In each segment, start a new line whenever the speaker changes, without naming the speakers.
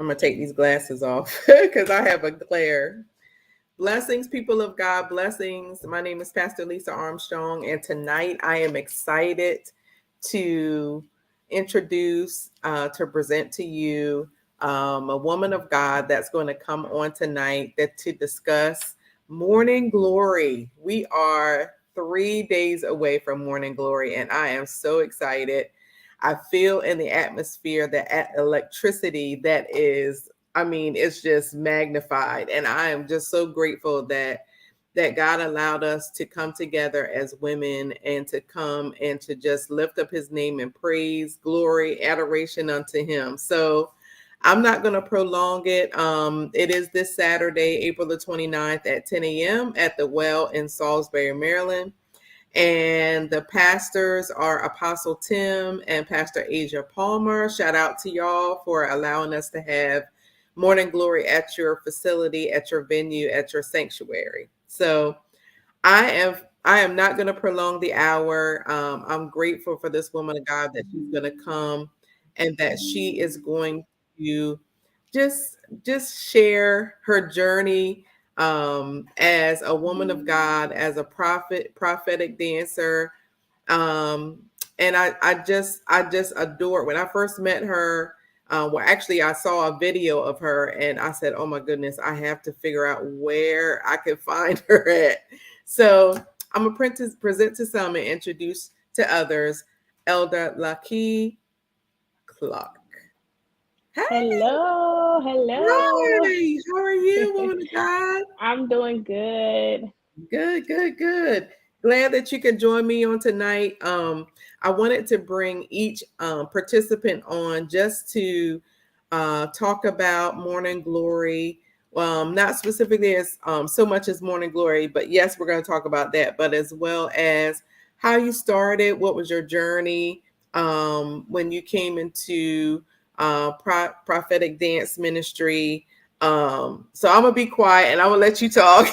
I'm going to take these glasses off because I have a glare. Blessings, people of God, blessings. My name is Pastor Lisa Armstrong, and tonight I am excited to introduce, to present to you a woman of God that's going to come on tonight to discuss morning glory. We are 3 days away from morning glory, and I am so excited. I feel in the atmosphere that electricity that is, I mean, it's just magnified. And I am just so grateful that God allowed us to come together as women and to come and to just lift up his name and praise, glory, adoration unto him. So I'm not going to prolong it. It is this Saturday, April the 29th at 10 a.m. at the Well in Salisbury, Maryland. And the pastors are Apostle Tim and Pastor Asia Palmer. Shout out to y'all for allowing us to have morning glory at your facility, at your venue, at your sanctuary. So I am not going to prolong the hour. I'm grateful for this woman of God that she's going to come and that she is going to just share her journey as a woman of God, as a prophetic dancer. Um, and I just adore when I first met her. Well, actually, I saw a video of her and I said, oh my goodness, I have to figure out where I can find her at. So I'm a present to some and introduce to others Elder La'Kei Clark. Hey,
Hello.
hi, how are you, woman of God?
I'm doing good.
Good, good, good. Glad that you can join me on tonight. I wanted to bring each participant on just to talk about morning glory. Not specifically as so much as morning glory, but yes, we're going to talk about that, but as well as how you started, what was your journey when you came into prophetic dance ministry. So I'm gonna be quiet and I'm gonna let you talk.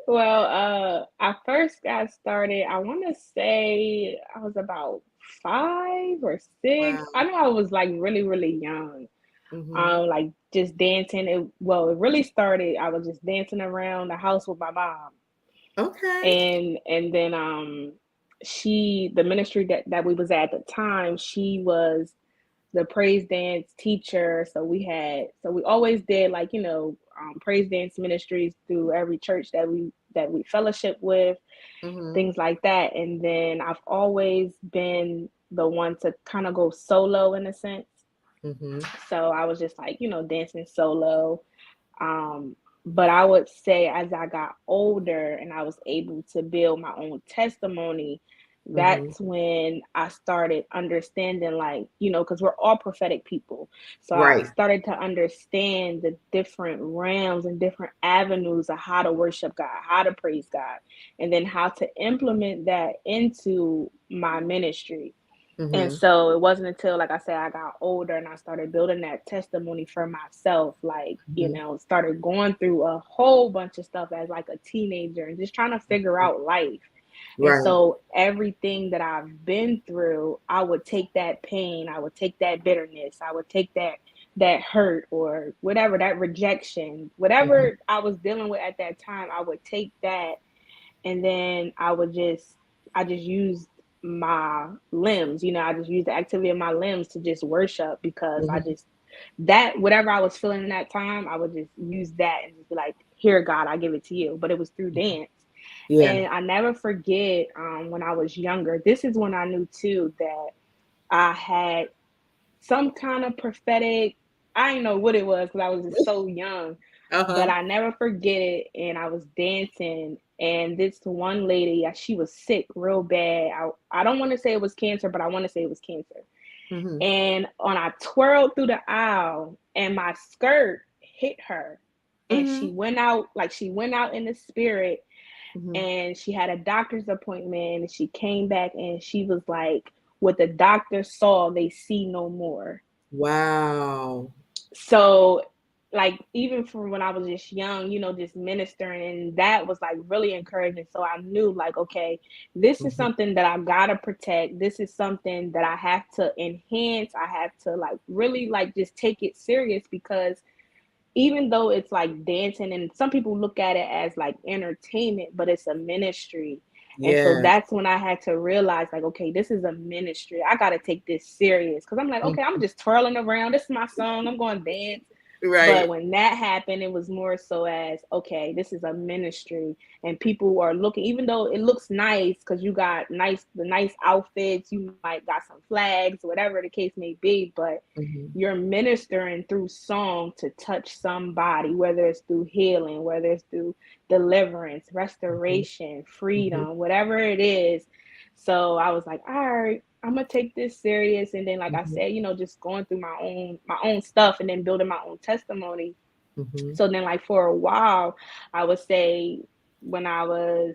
Well, I first got started, I want to say I was about 5 or 6.
Wow.
I know I was like really, really young.
Hmm.
Like just dancing. It really started, I was just dancing around the house with my mom.
Okay.
And then the ministry that we was at the time, she was the praise dance teacher. So we always did like, praise dance ministries through every church that we fellowship with,
Hmm.
things like that. And then I've always been the one to kind of go solo in a sense.
Hmm.
So I was just like, dancing solo. Um, but I would say as I got older and I was able to build my own testimony,
Hmm.
that's when I started understanding, like, because we're all prophetic people. So I
Right.
started to understand the different realms and different avenues of how to worship God, how to praise God, and then how to implement that into my ministry. And
Hmm.
so it wasn't until, like I said, I got older and I started building that testimony for myself, like,
Hmm.
started going through a whole bunch of stuff as like a teenager and just trying to figure out life. And
Right.
so everything that I've been through, I would take that pain, I would take that bitterness, I would take that hurt or whatever, that rejection,
Hmm.
whatever I was dealing with at that time, I would take that and then I just used my limbs, I just used the activity of my limbs to just worship because I
Hmm.
just that whatever I was feeling in that time, I would just use that and just be like, here, God, I give it to you. But it was through dance.
Yeah.
And I never forget, when I was younger, this is when I knew too that I had some kind of prophetic, I didn't know what it was because I was just so young, but
Uh-huh.
I never forget it. And I was dancing, and this one lady, yeah, she was sick real bad. I don't want to say it was cancer, but I want to say it was cancer.
Hmm.
And when I twirled through the aisle, and my skirt hit her, and
Hmm.
she went out in the spirit,
Hmm.
and she had a doctor's appointment, and she came back, and she was like, what the doctor saw, they see no more.
Wow.
So like even from when I was just young, just ministering, and that was like really encouraging. So I knew like, okay, this is
Mhm.
something that I gotta protect. This is something that I have to enhance. I have to like really like just take it serious, because even though it's like dancing, and some people look at it as like entertainment, but it's a ministry. And so
Yes.
that's when I had to realize, like, okay, this is a ministry. I got to take this serious, because I'm like, okay, I'm
Mhm.
just twirling around. This is my song. I'm going to dance. But
Right.
when that happened, it was more so as, okay, this is a ministry, and people are looking, even though it looks nice because you got the nice outfits, you might got some flags, whatever the case may be, but
Mhm.
you're ministering through song to touch somebody, whether it's through healing, whether it's through deliverance,
Mhm.
restoration,
Mhm.
freedom, whatever it is. So I was like, all right, I'm gonna take this serious. And then, like I
Mhm.
said, just going through my own stuff, and then building my own testimony.
Mhm.
So then, like, for a while, I would say when I was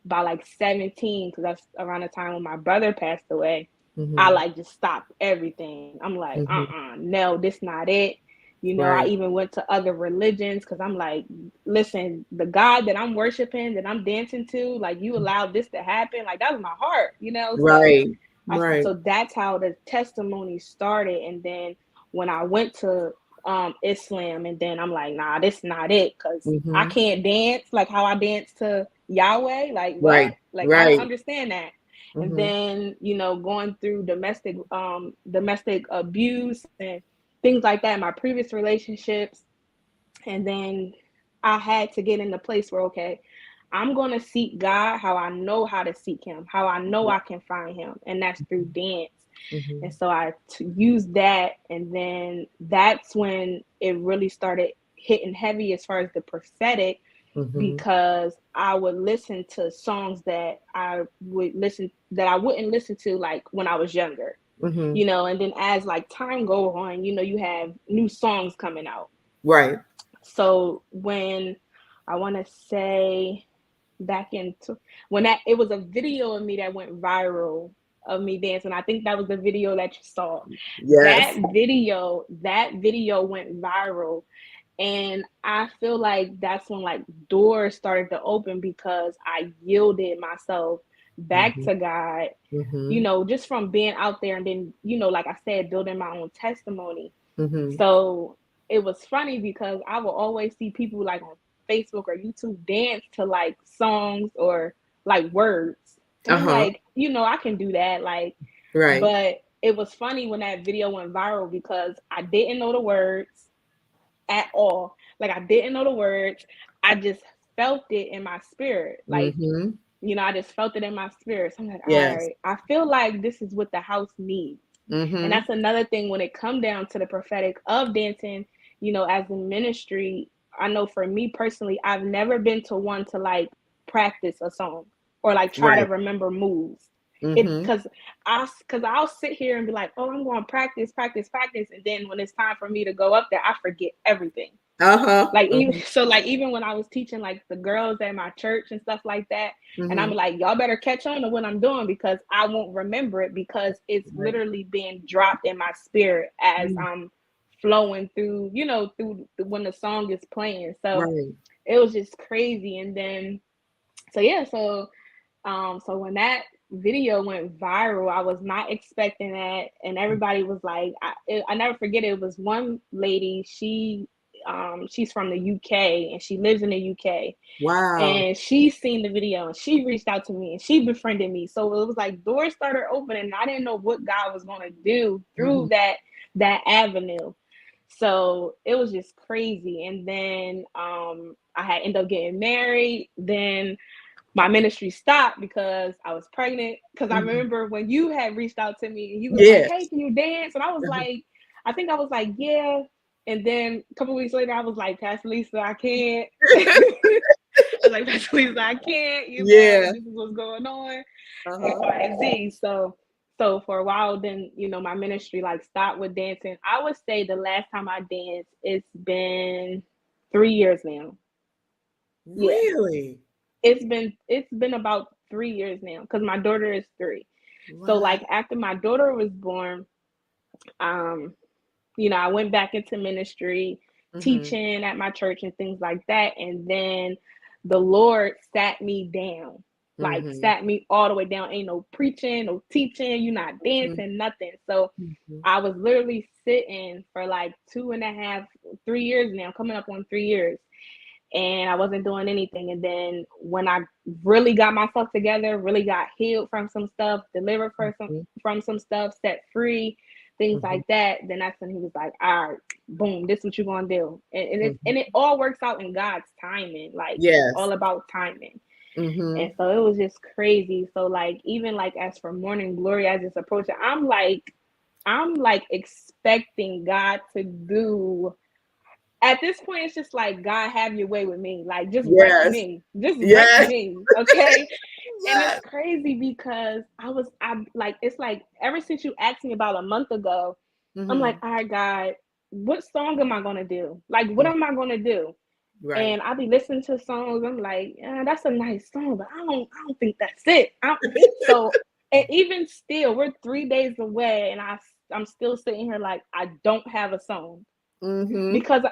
about like 17, because that's around the time when my brother passed away, I
Mhm.
like just stopped everything. I'm like,
Mhm.
no, this not it. I
Right.
even went to other religions, because I'm like, listen, the God that I'm worshiping, that I'm dancing to, like, you allowed this to happen. Like, that was my heart, So
Right. Right.
that's how the testimony started. And then when I went to Islam, and then I'm like, nah, this not it, because I
Mhm.
can't dance like how I dance to Yahweh. Like, what?
Right.
Like, I don't
Right.
understand that. And
Mhm.
then, going through domestic abuse and things like that in my previous relationships. And then I had to get in the place where, okay, I'm going to seek God how I know how to seek him, how I know I can find him, and that's through dance. And
Mhm.
so I used that, and then that's when it really started hitting heavy as far as the prophetic,
Mhm.
because I would listen to songs that I wouldn't listen to like when I was younger,
Mhm.
and then as like time go on, you have new songs coming out.
Right.
So when I want to say back into when that it was a video of me that went viral of me dancing. I think that was the video that you saw.
Yes.
That video went viral, and I feel like that's when like doors started to open, because I yielded myself back
Mhm.
to God,
Mhm.
just from being out there, and then, like I said, building my own testimony.
Mhm.
So it was funny, because I will always see people like on Facebook or YouTube dance to like songs or like words. And I'm
Uh-huh.
like, I can do that. Like,
Right.
but it was funny when that video went viral, because I didn't know the words at all. Like, I didn't know the words. I just felt it in my spirit. Like,
Mhm.
I just felt it in my spirit. So I'm like, all
Yes.
right, I feel like this is what the house needs. And
Mhm.
that's another thing when it come down to the prophetic of dancing, as a ministry. I know for me personally, I've never been to one to like practice a song or like try to
Right.
remember moves. It
Mhm.
because I'll sit here and be like, oh, I'm going to practice, practice, practice, and then when it's time for me to go up there, I forget everything.
Uh-huh.
Like, even
Mhm.
so, like, even when I was teaching like the girls at my church and stuff like that, and I'm
Mhm.
like, y'all better catch on to what I'm doing, because I won't remember it, because it's
Right.
literally being dropped in my spirit as
Mhm.
I'm flowing through, when the song is playing. So
Right.
it was just crazy. And then, so yeah, so when that video went viral, I was not expecting that, and everybody was like, I never forget it. It was one lady. She's from the UK, and she lives in the UK,
Wow.
and she seen the video, and she reached out to me, and she befriended me. So it was like doors started opening, and I didn't know what God was going to do
Mhm.
through that avenue. So it was just crazy. And then I had ended up getting married. Then my ministry stopped because I was pregnant. Because I
Mhm.
remember when you had reached out to me and you was like,
Yes.
hey, can you dance? And I was
Uh-huh.
like, I think I was like, yeah. And then a couple weeks later, I was like, Pastor Lisa, I can't. I was like, Pastor Lisa, I can't.
Yeah.
This is what's going on. X,
Uh-huh.
Y, and Z. So for a while, then, my ministry like stopped with dancing. I would say the last time I danced, it's been 3 years now. Yeah,
Really?
it's been about 3 years now, because my daughter is 3. So
Wow.
like after my daughter was born, um, I went back into ministry,
Mhm.
teaching at my church and things like that. And then the Lord sat me down, like
Mhm.
sat me all the way down. Ain't no preaching, no teaching, you're not
Mhm.
dancing, nothing. So
Mhm.
I was literally sitting for like 2.5, 3 years now, coming up on 3 years, and I wasn't doing anything. And then when I really got myself together, really got healed from some stuff, delivered
Mhm.
from some stuff, set free, things
Mhm.
like that, then that's when he was like, all right, boom, this is what you're gonna do. And
Mhm.
it all works out in God's timing. Like it's
Yes.
all about timing. And
Mhm.
so it was just crazy. So like even like as for morning glory, I just approach it, I'm like expecting God to do. At this point, it's just like, God, have your way with me. Like, just wreck
Yes.
me. Just wreck
Yes.
me. Okay. And it's
Yes.
crazy because I like, it's like ever since you asked me about a month ago, I'm like,
Mhm.
all right, God, what song am I gonna do? Like, what am I gonna do?
Right.
And I'll be listening to songs. I'm like, yeah, that's a nice song, but I don't think that's it. So, and even still, we're 3 days away, and I'm still sitting here like I don't have a song
Mhm.
because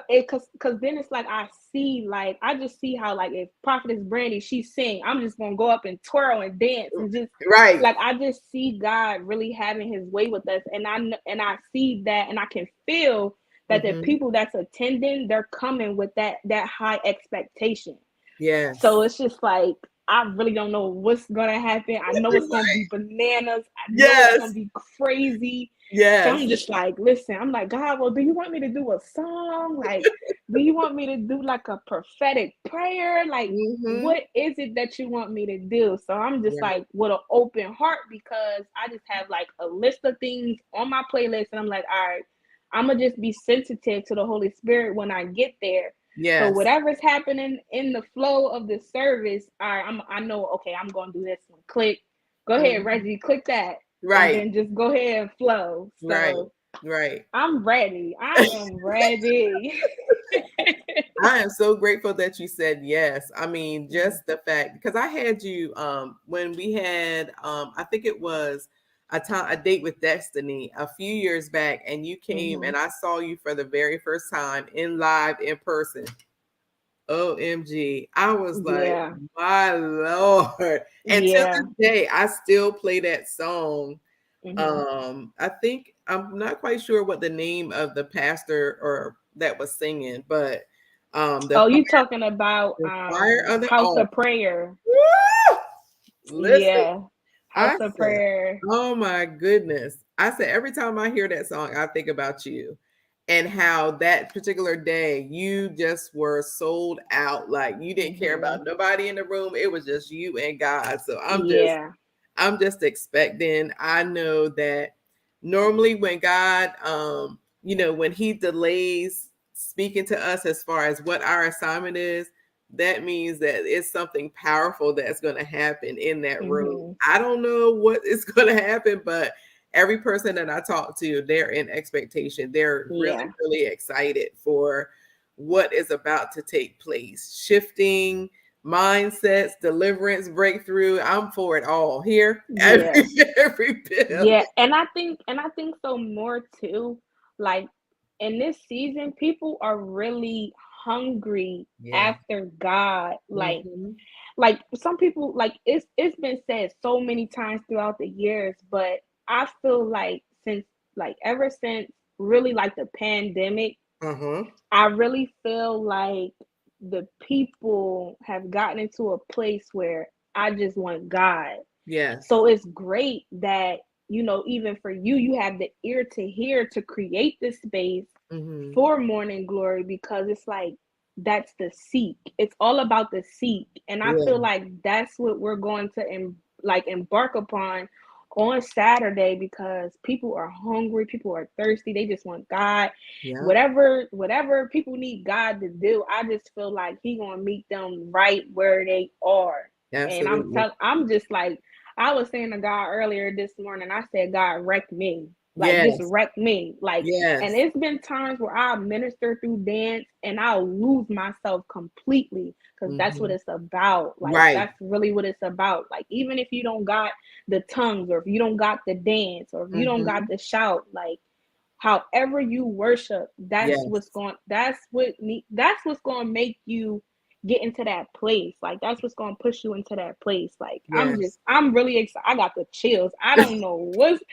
because then it's like I see, like I just see how, like, if Prophetess Brandy she sing, I'm just gonna go up and twirl and dance and just
Right.
like I just see God really having His way with us, and I see that, and I can feel that the
Mhm.
people that's attending, they're coming with that high expectation. So
Yes.
it's just like I really don't know what's gonna happen. I know it's gonna be bananas. I know it's gonna
Yes.
be crazy. So I'm
Yes.
just like, listen, I'm like, God, well, do you want me to do a song? Like, do you want me to do like a prophetic prayer? Like,
Mhm.
what is it that you want me to do? So I'm just
Right.
like with an open heart because I just have like a list of things on my playlist, and I'm like, all right, I'm gonna just be sensitive to the Holy Spirit when I get there. So
Yes.
whatever's happening in the flow of the service, all right, I know, okay, I'm gonna do this one. Click. Go ahead,
Mhm.
Reggie, click that. And
Right.
then just go ahead and flow.
Right.
So
Right.
I'm ready. I am ready.
I am so grateful that you said yes. I mean,
Mhm.
just the fact because I had you when we had I think it was a date with Destiny a few years back, and you came
Mhm.
and I saw you for the very first time in live in person. OMG. I was like,
Yeah.
my Lord. And to
Yeah.
this day, I still play that song.
Mhm.
I think I'm not quite sure what the name of the pastor or that was singing, but
Oh, you talking about
the fire of the
House
altar.
of Prayer.
Woo! Listen,
Yeah.
I
House of
said,
Prayer.
oh my goodness. I said, every time I hear that song, I think about you and how that particular day you just were sold out. Like you didn't care
Mhm.
about nobody in the room. It was just you and God. So
Yeah.
I'm just expecting. I know that normally when God, when He delays speaking to us as far as what our assignment is, that means that it's something powerful that's going to happen in that room.
Mhm.
I don't know what is going to happen, but every person that I talk to, they're in expectation. They're really,
Yeah.
really excited for what is about to take place. Shifting mindsets, deliverance, breakthrough. I'm for it all here.
Yeah.
Every bit of
Yeah,
it.
and I think so more too. Like in this season, people are really hungry
Yeah.
after God.
Mm-hmm.
Like some people, like it's been said so many times throughout the years, but I feel like ever since really like the pandemic,
Uh-huh.
I really feel like the people have gotten into a place where I just want God.
Yes.
So it's great that, even for you, you have the ear to hear to create this space
Mm-hmm.
for morning glory because it's like that's the seek. It's all about the seek. And I feel
Yeah.
like that's what we're going to embark upon on Saturday because people are hungry, people are thirsty, they just want God.
Yeah.
Whatever people need God to do, I just feel like He gonna meet them right where they are. And
Absolutely.
I'm just like I was saying to God earlier this morning, I said, God, wreck me. Like, just
Yes.
wreck me. Like, and
Yes.
it's been times where I minister through dance and I'll lose myself completely because that's what
Mm-hmm.
it's about. Like,
Right.
that's really what it's about. Like, even if you don't got the tongues or if you don't got the dance or if you don't got
Mm-hmm.
the shout, like, however you worship,
Yes.
that's what's going to make you get into that place. Like that's what's going to push you into that place. Like
Yes.
I'm really excited. I got the chills. I don't know what's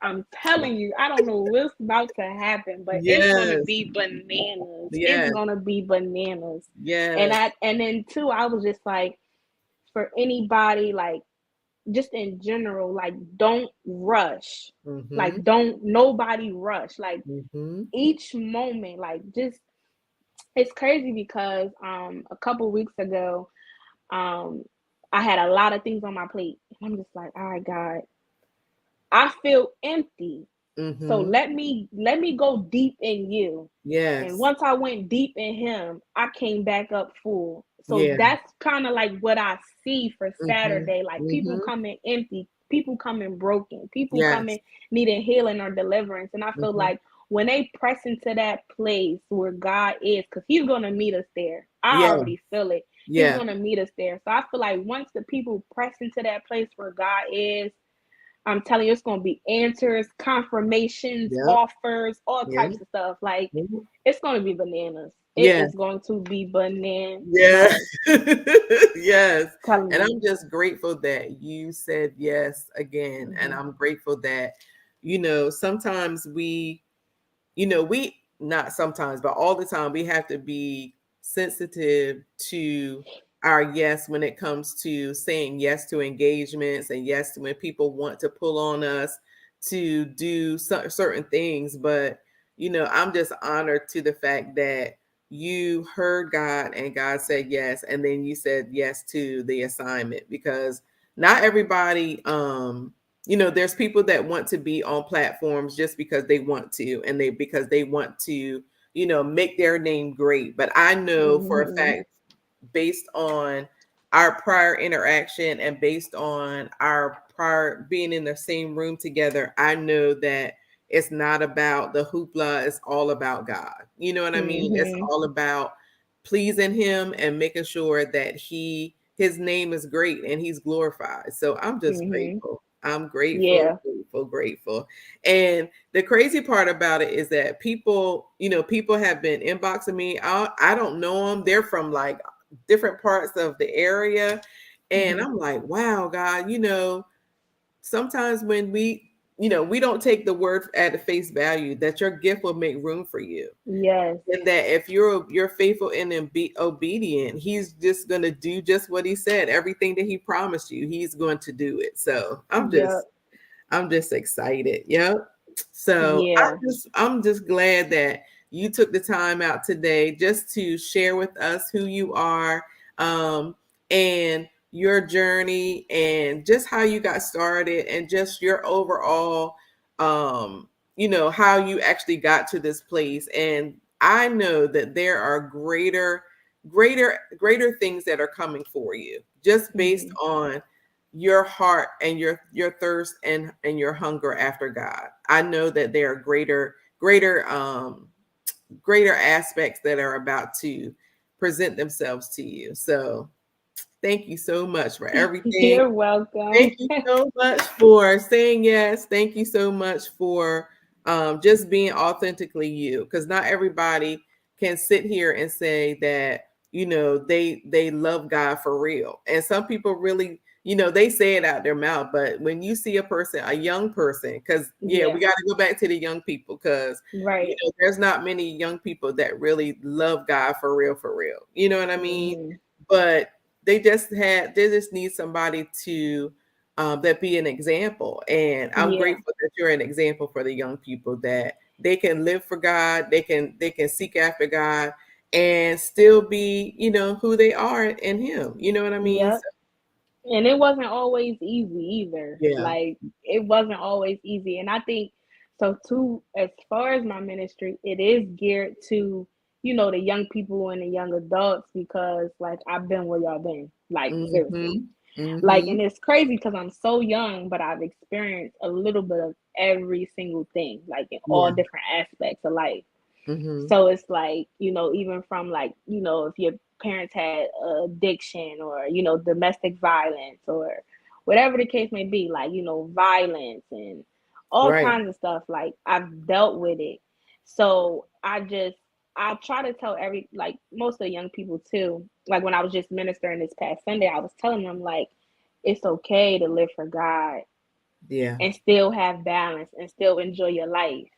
I'm telling you, I don't know what's about to happen, but it's going to
Yes.
be bananas. It's
Yes.
going to be bananas.
Yes.
And then too, I was just like, for anybody, like just in general, like don't rush.
Mm-hmm.
Like don't nobody rush. Like
Mm-hmm.
each moment, like just it's crazy because a couple weeks ago, um I had a lot of things on my plate. And I'm just like, all right, God, I feel empty. So
Mm-hmm.
let me go deep in you. And
Yes.
once I went deep in him, I came back up full. So
Yeah.
that's kind of like what I see for
Mm-hmm.
Saturday. Like people
Mm-hmm.
coming empty, people coming broken, people
Yes.
coming needing healing or deliverance. And I feel
Mm-hmm.
like when they press into that place where God is, because He's gonna meet us there. I
Yeah.
already feel it. He's
Yeah.
gonna meet us there. So I feel like once the people press into that place where God is, I'm telling you, it's gonna be answers, confirmations,
Yep.
offers, all
Yeah.
types of stuff. Like
Mhm.
it's gonna be bananas. It
Yeah.
is going to be bananas.
Yeah. Yes.
Telling
And
you.
I'm just grateful that you said yes again. And
Mm-hmm.
I'm grateful that, sometimes we not sometimes, but all the time, we have to be sensitive to our yes when it comes to saying yes to engagements and yes to when people want to pull on us to do certain things. But I'm just honored to the fact that you heard God and God said yes, and then you said yes to the assignment, because not everybody there's people that want to be on platforms just because they want to, and because they want to make their name great. But I know for a
Mm-hmm.
fact, based on our prior interaction and based on our prior being in the same room together, I know that it's not about the hoopla. It's all about God. You know what I mean? It's
Mm-hmm.
all about pleasing him and making sure that his name is great and he's glorified. So I'm just
Mm-hmm.
grateful. I'm grateful,
Yeah.
grateful, grateful. And the crazy part about it is that people have been inboxing me. I don't know them. They're from like different parts of the area. And
Mm-hmm.
I'm like, wow, God, sometimes when we don't take the word at the face value that your gift will make room for you.
Yes.
And that if you're faithful and obedient, he's just going to do just what he said. Everything that he promised you, he's going to do it. So
Yep.
I'm just excited. Yep. So
Yeah.
I'm just glad that you took the time out today just to share with us who you are, and your journey, and just how you got started, and just your overall, how you actually got to this place. And I know that there are greater things that are coming for you, just based
Mm-hmm.
on your heart and your thirst and your hunger after God. I know that there are greater aspects that are about to present themselves to you. So thank you so much for everything.
You're welcome.
Thank you so much for saying yes. Thank you so much for just being authentically you, because not everybody can sit here and say that they love God for real. And some people really, they say it out their mouth, but when you see a young person, because yeah, we
Yeah.
got to go back to the young people, because
Right.
there's not many young people that really love God for real, for real. You know what I mean?
Mm-hmm.
But they just need somebody to that be an example. And I'm
Yeah.
grateful that you're an example for the young people, that they can live for God, they can seek after God, and still be who they are in him. You know what I mean? So,
Yep. And it wasn't always easy either.
yeah.
Like it wasn't always easy. And I think so too, as far as my ministry, it is geared to, the young people and the young adults, because like I've been where y'all been. Like seriously.
Mhm.
Like,
Mhm.
and it's crazy because I'm so young, but I've experienced a little bit of every single thing, like in all
Yeah.
different aspects of life.
Mhm.
So it's like, even from like, if your parents had addiction or, domestic violence or whatever the case may be, like, violence and all
Right.
kinds of stuff. Like I've dealt with it. So I try to tell like most of the young people too. Like when I was just ministering this past Sunday, I was telling them like it's okay to live for God
Yeah.
and still have balance and still enjoy your life.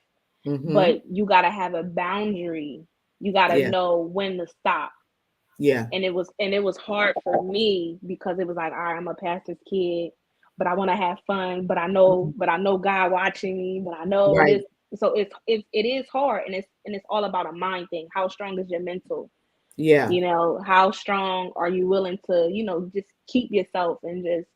Mm-hmm.
But you gotta have a boundary. You gotta
Yeah.
know when to stop.
Yeah.
And it was hard for me because it was like, all right, I'm a pastor's kid, but I want to have fun,
Mhm.
but I know God watching me, but I know
Right.
this. So it is hard, and it's all about a mind thing. How strong is your mental?
Yeah.
How strong are you willing to, just keep yourself and just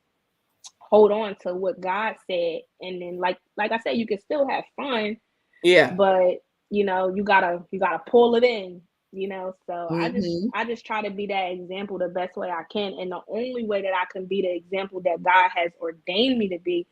hold on to what God said, and then like I said, you can still have fun,
Yeah.
but you gotta pull it in. So i just
Mm-hmm.
i just try to be that example the best way I can, and the only way that I can be the example that God has ordained me to be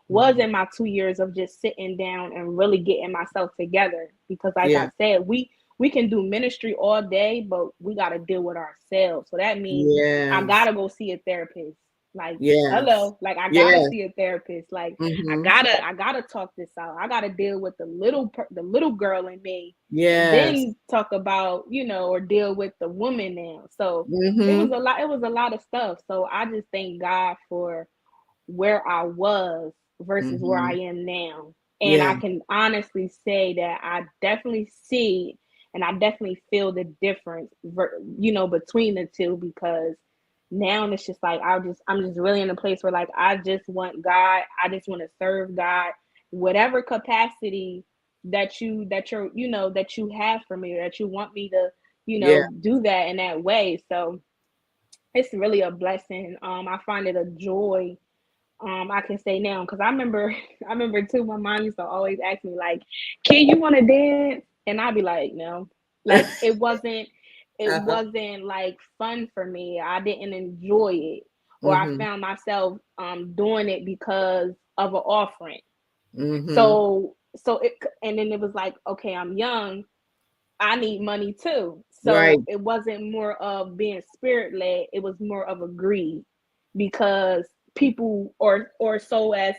was
Mm-hmm.
in my 2 years of just sitting down and really getting myself together, because like I
Yeah.
said, we can do ministry all day, but we got to deal with ourselves. So that means I
Yes.
gotta go see a therapist. Like,
Yes.
hello, like I gotta
Yes.
see a therapist. Like I
Mm-hmm.
gotta I gotta talk this out. I gotta deal with the little girl in me,
Yes.
then talk about, or deal with the woman now. So
Mm-hmm.
it was a lot of stuff. So I just thank God for where I was versus where I
Mm-hmm.
am now. And
Yeah.
I can honestly say that I definitely see and I definitely feel the difference, between the two, because now it's just like I'm just really in a place where like I just want God. I just want to serve God, whatever capacity that you have for me, or that you want me to,
Yeah.
do that in that way. So it's really a blessing. I find it a joy, I can say now, because I remember I remember too, my mom used to always ask me like, "Kid, you want to dance?" And I'd be like, "No." Like it
Uh-huh.
wasn't like fun for me. I didn't enjoy it, or I
Mm-hmm.
found myself doing it because of an offering.
Mm-hmm.
So and then it was like, okay, I'm young, I need money too.
Right.
So it wasn't more of being spirit led, it was more of a greed, because people, or so as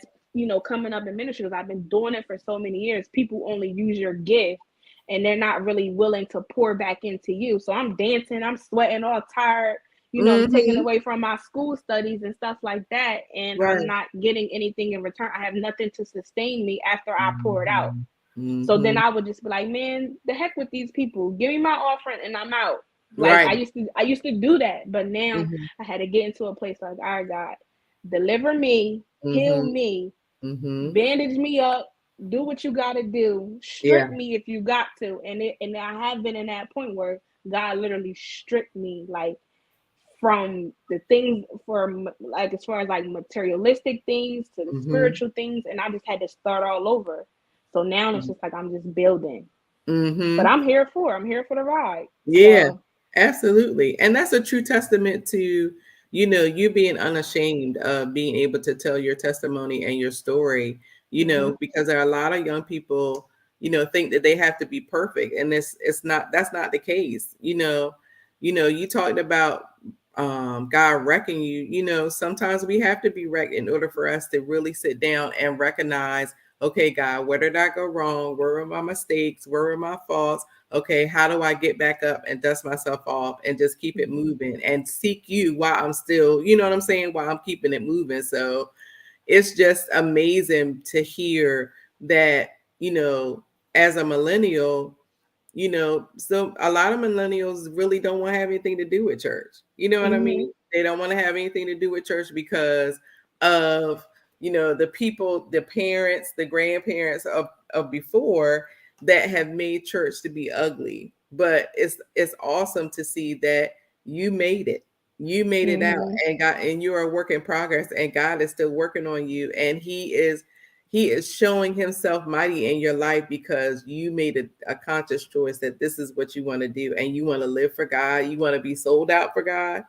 coming up in ministry, because I've been doing it for so many years, people only use your gift and they're not really willing to pour back into you. So I'm dancing, I'm sweating all tired, I'm taking
Mm-hmm.
away from my school studies and stuff like that, and I'm
Right.
not getting anything in return. I have nothing to sustain me after I pour it out.
Mm-hmm.
So then
Mm-hmm.
I would just be like, man, the heck with these people. Give me my offering and I'm out. Like
Right.
I used to do that, but now
Mm-hmm.
I had to get into a place like, all right, God, deliver me, heal
Mm-hmm.
me,
Mm-hmm.
bandage me up, do what you got to do,
Yeah.
strip me if you got to, and I have been in that point where God literally stripped me, like from the things, from like as far as like materialistic things to the
Mm-hmm.
spiritual things, and I just had to start all over. So now it's just like I'm just building, but
Mm-hmm.
I'm here for the ride.
Yeah,
So
absolutely. And that's a true testament to, you being unashamed of being able to tell your testimony and your story,
mhm,
because there are a lot of young people, think that they have to be perfect. And it's not, that's not the case. You talked about God wrecking you, sometimes we have to be wrecked in order for us to really sit down and recognize, okay, God, where did I go wrong? Where were my mistakes? Where were my faults? Okay, how do I get back up and dust myself off and just keep it
mhm,
moving and seek you while I'm still, you know what I'm saying, while I'm keeping it moving. So it's just amazing to hear that, as a millennial, so a lot of millennials really don't want to have anything to do with church. You know what I
mhm,
mean? They don't want to have anything to do with church because of, the people, the parents, the grandparents of before that have made church to be ugly. But it's awesome to see that you made it. You made it out
mhm,
and you're a work in progress, and God is still working on you, and he is showing himself mighty in your life because you made a conscious choice that this is what you want to do, and you want to live for God. You want to be sold out for God.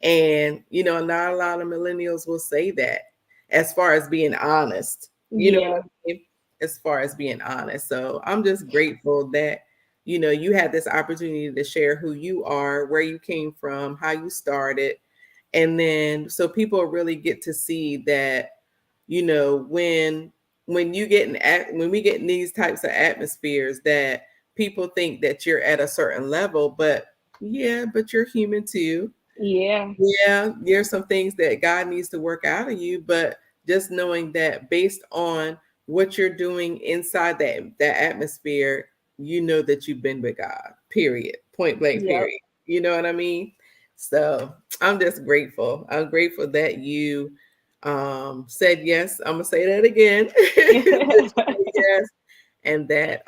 And, not a lot of millennials will say that, as far as being honest, what
yeah,
I mean? As far as being honest. So I'm just grateful that, you had this opportunity to share who you are, where you came from, how you started. And then so people really get to see that, when when we get in these types of atmospheres, that people think that you're at a certain level, but yeah, but you're human too.
Yeah.
Yeah, there's some things that God needs to work out of you, but just knowing that based on what you're doing inside that atmosphere, you know that you've been with God. Period. Point blank.
Yep.
Period. You know what I mean? So I'm just grateful. I'm grateful that you said yes. I'm gonna say that again. That you said yes, and that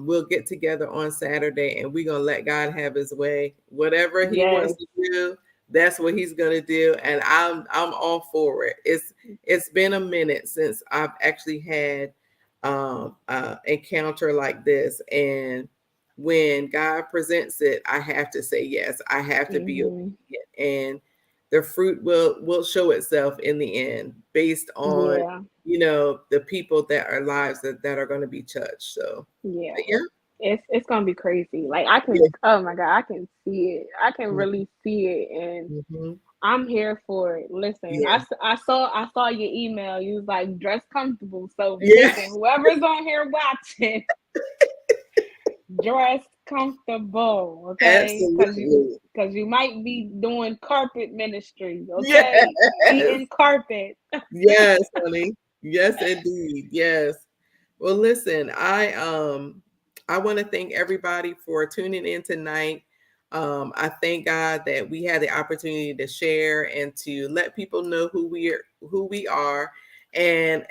we'll get together on Saturday and we're gonna let God have his way. Whatever he wants
Yes.
to do, that's what he's gonna do. And I'm all for it. It's been a minute since I've actually had encounter like this. And when God presents it, I have to say yes. I have to be
Hmm.
obedient. And the fruit will show itself in the end based on
Yeah.
the people that are lives that are going to be touched. So
Yeah.
but yeah.
It's gonna be crazy. Like I can,
Yeah.
oh my God, I can see it. I can really see it, and
Mm-hmm.
I'm here for it. Listen,
Yeah.
I saw your email. You was like, dress comfortable. So
Yeah.
listen, whoever's on here watching, dress comfortable, okay?
Absolutely.
Because you might be doing carpet ministry,
Yes.
okay? Eating carpet.
Yes, honey. Yes, indeed. Yes. Well, listen, I want to thank everybody for tuning in tonight. I thank God that we had the opportunity to share and to let people know who we are, and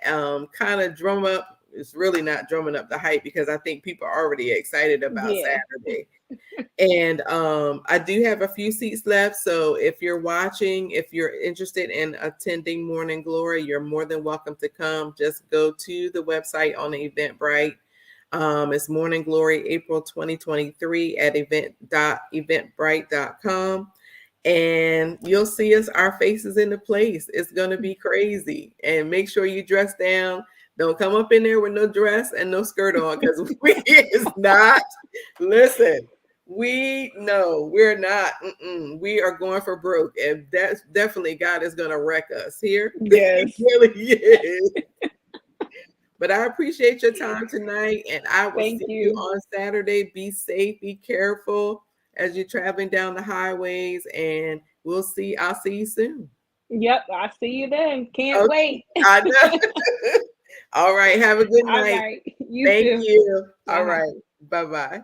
kind of drum up. It's really not drumming up the hype because I think people are already excited about
Yeah.
Saturday. And I do have a few seats left. So if you're watching, if you're interested in attending Morning Glory, you're more than welcome to come. Just go to the website on the Eventbrite. It's Morning Glory April 2023 at eventbrite.com. And you'll see us, our faces in the place. It's going to be crazy. And make sure you dress down. Don't come up in there with no dress and no skirt on because we is not. Listen, we're not. We are going for broke, and that's definitely God is going to wreck us here. He
Yes.
really is. But I appreciate your time tonight, and I will
Thank
see you
you.
on Saturday. Be safe, be careful as you're traveling down the highways, and I'll see you soon.
Yep. I see you then. Can't
Okay,
wait.
I know. All right, have a good
All
night.
right. You
Thank
too.
you. All
Uh-huh.
right, bye bye.